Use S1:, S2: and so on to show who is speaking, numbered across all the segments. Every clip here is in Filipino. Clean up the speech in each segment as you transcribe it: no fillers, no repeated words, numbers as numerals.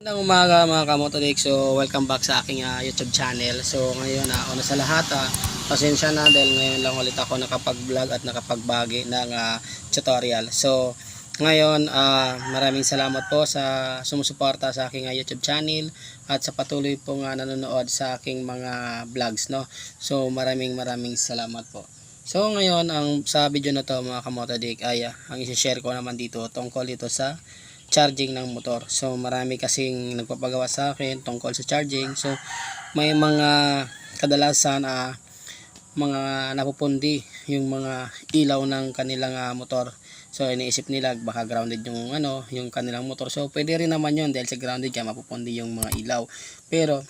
S1: Magandang umaga mga kamotodik. So welcome back sa aking YouTube channel. So ngayon una sa lahat pasensya na dahil ngayon lang ulit ako nakapag-vlog at nakapagbagi ng tutorial. So ngayon maraming salamat po sa sumusuporta sa aking YouTube channel at sa patuloy pong nanonood sa aking mga vlogs, no. So maraming salamat po. So ngayon sa video na to mga kamotodik ay ang i-share ko naman dito tungkol ito sa charging ng motor. So marami kasing nagpapagawa sa akin tungkol sa charging. So may mga kadalasan mga napupundi yung mga ilaw ng kanilang motor. So iniisip nila baka grounded yung yung kanilang motor. So pwede rin naman yun dahil sa grounded ka mapupundi yung mga ilaw. Pero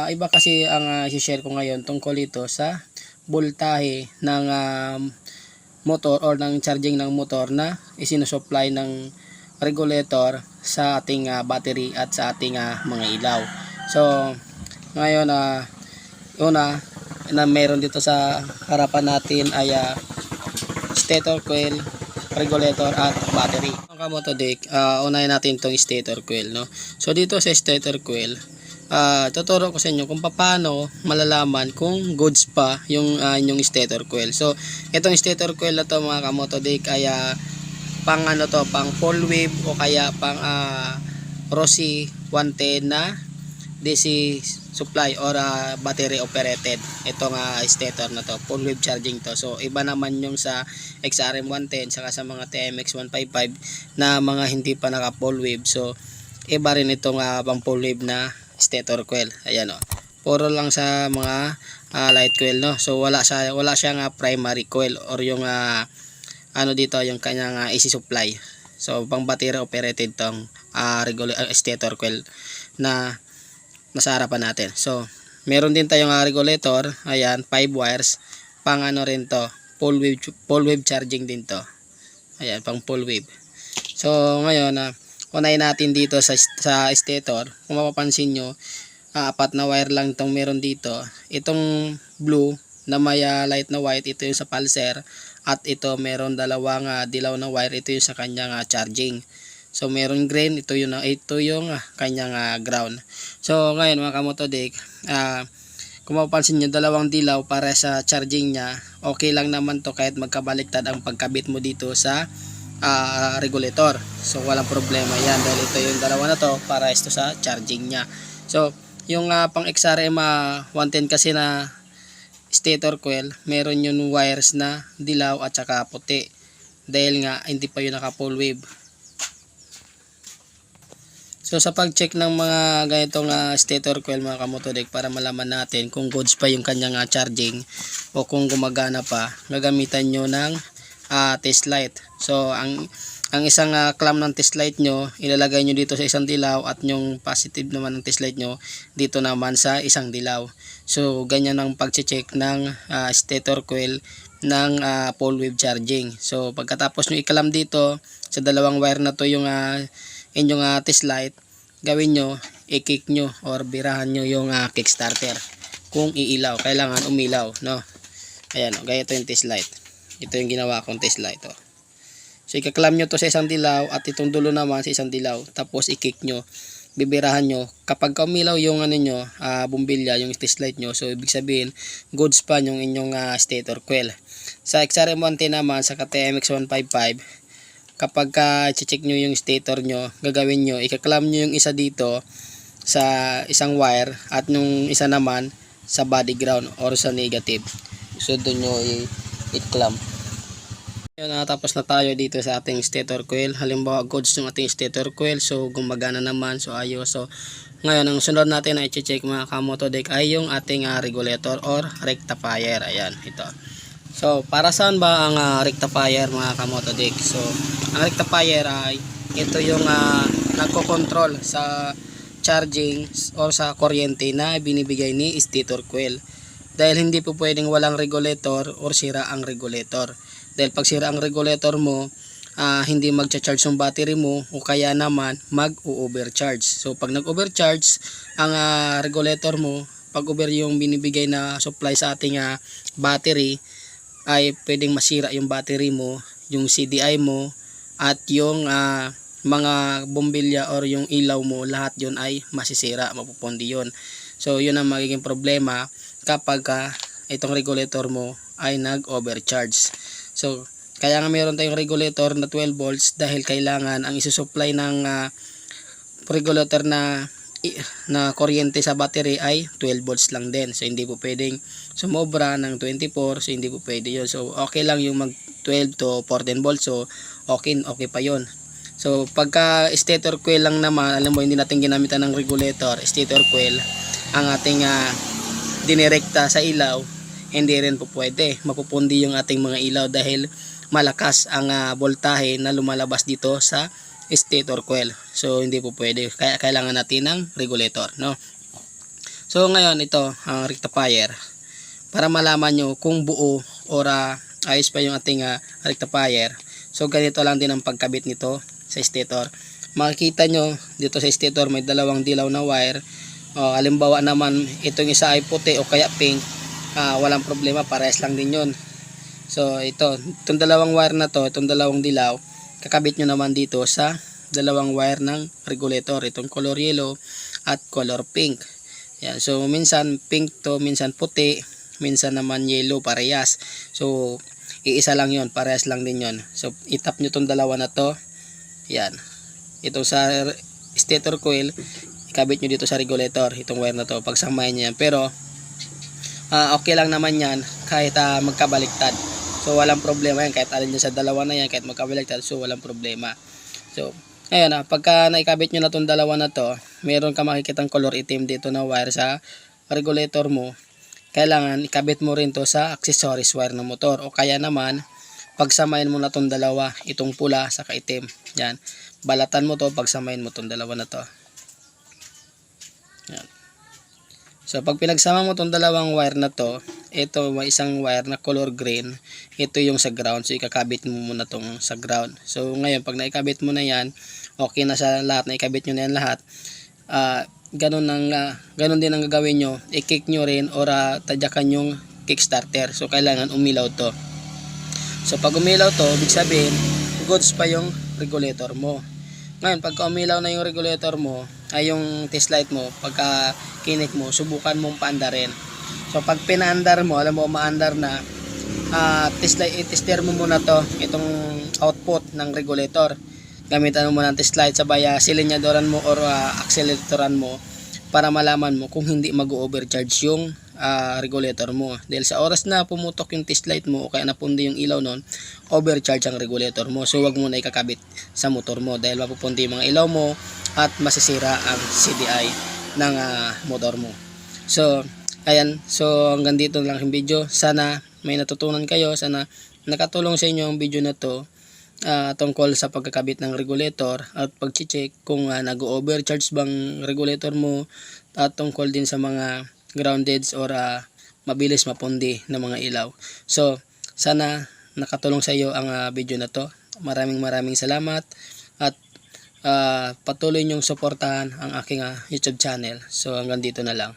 S1: iba kasi ang i-share ko ngayon tungkol ito sa voltahe ng motor or ng charging ng motor na isinusupply ng regulator sa ating battery at sa ating mga ilaw. So ngayon una na meron dito sa harapan natin ay stator coil, regulator at battery. Mga kamotodik, unahin natin itong stator coil, no. So dito sa stator coil, tuturo ko sa inyo kung paano malalaman kung goods pa yung inyong stator coil. So itong stator coil na to mga kamotodik ay pang pang full wave o kaya pang Rossi 110 na DC supply or battery operated. Itong stator na to, full wave charging to. So iba naman yung sa XRM 110 saka sa mga TMX 155 na mga hindi pa naka full wave. So iba rin itong pang full wave na stator coil. Ayan puro lang sa mga light coil, no. So wala siyang primary coil or yung dito yung kanyang AC supply. So pang battery operated tong stator coil na nasa harapan natin. So meron din tayong regulator, ayan, 5 wires, pang rin to, full wave charging din to. Ayan, pang full wave. So ngayon unahin natin dito sa stator. Kung mapapansin nyo, 4 na wire lang itong meron dito. Itong blue na may light na white, ito yung sa pulser. At ito meron dalawang dilaw na wire, ito yung sa kanyang charging. So meron green, ito yung kanyang ground. So ngayon mga kamotodik, kung mapapansin nyo, dalawang dilaw para sa charging nya. Okay lang naman to kahit magkabaliktad ang pagkabit mo dito sa regulator. So walang problema yan dahil ito yung dalawa na to para ito sa charging nya. So yung pang XRM 110 kasi na stator coil, meron yung wires na dilaw at saka puti dahil nga hindi pa yun naka full wave. So sa pag-check ng mga ganitong stator coil mga kamotodik, para malaman natin kung goods pa yung kanyang charging o kung gumagana pa, gagamitan nyo ng test light. So ang isang clamp ng test light nyo, ilalagay nyo dito sa isang dilaw at yung positive naman ng test light nyo dito naman sa isang dilaw. So ganyan ang pag-check ng stator coil ng full wave charging. So pagkatapos nyo ikalam dito sa dalawang wire na to yung inyong test light, gawin nyo, i-kick nyo or birahan nyo yung kickstarter. Kung iilaw, kailangan umilaw, no. Ayan gaya ito yung test light. Ito yung ginawa kong test light So ikaklam nyo to sa isang dilaw at itong dulo naman sa isang dilaw, tapos i-kick nyo, bibirahan nyo. Kapag umilaw yung bumbilya, yung test light nyo, so ibig sabihin goods pa yung inyong stator coil. Sa XRM 110 naman, sa TMX 155, kapag check nyo yung stator nyo, gagawin nyo, ikaklam nyo yung isa dito sa isang wire at yung isa naman sa body ground or sa negative. So doon nyo i-clamp. Yun, tapos na tayo dito sa ating stator coil. Halimbawa goods yung ating stator coil, so gumagana naman, so ayos. So ngayon ang sunod natin na i-check mga kamotodik ay yung ating regulator or rectifier. Ayan, ito. So para saan ba ang rectifier mga kamotodik? So ang rectifier ay ito yung nagko-control sa charging or sa kuryente na binibigay ni stator coil. Dahil hindi po pwedeng walang regulator or sira ang regulator. Dahil pag sira ang regulator mo, hindi magcha-charge yung battery mo o kaya naman mag-overcharge. So pag nag-overcharge ang regulator mo, pag over yung binibigay na supply sa ating battery, ay pwedeng masira yung battery mo, yung CDI mo at yung mga bombilya or yung ilaw mo, lahat yun ay masisira, mapupundi yun. So yun ang magiging problema kapag itong regulator mo ay nag-overcharge. So kaya nga meron tayong regulator na 12 volts dahil kailangan ang isusupply ng regulator na kuryente sa battery ay 12 volts lang din. So hindi po pwedeng sumobra ng 24, so hindi po pwede yun. So okay lang yung mag 12 to 14 volts, so okay pa yun. So pagka stator coil lang naman, alam mo hindi natin ginamitan ng regulator, stator coil ang ating dinirekta sa ilaw, hindi rin po pwede, mapupundi yung ating mga ilaw dahil malakas ang voltahe na lumalabas dito sa stator coil. So hindi po pwede, kaya kailangan natin ng regulator, no? So ngayon ito ang rectifier, para malaman nyo kung buo or ayos pa yung ating rectifier. So ganito lang din ang pagkabit nito sa stator. Makikita nyo dito sa stator may dalawang dilaw na wire. Halimbawa naman itong isa ay puti o kaya pink, walang problema, parehas lang din yun. So itong dalawang wire na to, itong dalawang dilaw, kakabit nyo naman dito sa dalawang wire ng regulator, itong color yellow at color pink. Yan. So minsan pink to, minsan puti, minsan naman yellow, parehas. So iisa lang yon, parehas lang din yon. So itap nyo itong dalawa na to. Yan. Ito sa stator coil, ikabit nyo dito sa regulator, itong wire na to, pagsamahin nyo yan. Pero okay lang naman yan kahit magkabaliktad. So walang problema yan kahit alin nyo sa dalawa na yan, kahit magkabaliktad, so walang problema. So ayun, pagka naikabit nyo na itong dalawa na to, meron ka makikitang color itim dito na wire sa regulator mo. Kailangan ikabit mo rin to sa accessories wire ng motor, o kaya naman pagsamahin mo na itong dalawa, itong pula sa itim. Yan, balatan mo to, pagsamahin mo itong dalawa na to. Yan. So pag pinagsama mo itong dalawang wire na to, ito may isang wire na color green, ito yung sa ground. So ikakabit mo muna itong sa ground. So ngayon pag naikabit mo na yan, okay na sa lahat, naikabit nyo na yan lahat. Ganun din ang gagawin nyo, i-kick nyo rin or tadyakan yung kickstarter. So kailangan umilaw to. So pag umilaw to, ibig sabihin goods pa yung regulator mo. Ngayon pagka umilaw na yung regulator mo, ay yung test light mo, pagka kinik mo, subukan mong paandarin. So pag pinaandar mo, alam mo maandar na, tester mo muna to, itong output ng regulator. Gamitan mo muna ng test light, sabay silinyadoran mo or acceleratoran mo para malaman mo kung hindi mag-overcharge yung regulator mo. Dahil sa oras na pumutok yung test light mo o kaya napundi yung ilaw nun, overcharge ang regulator mo. So wag mo na ikakabit sa motor mo dahil mapupundi yung mga ilaw mo at masisira ang CDI ng motor mo. So ayan, so hanggang dito lang yung video. Sana may natutunan kayo, sana nakatulong sa inyo ang video na to tungkol sa pagkakabit ng regulator at pag-check kung nag-overcharge bang regulator mo, at tungkol din sa mga groundeds or mabilis mapundi ng mga ilaw. So sana nakatulong sa iyo ang video na to. Maraming salamat at patuloy niyong suportahan ang aking YouTube channel. So hanggang dito na lang.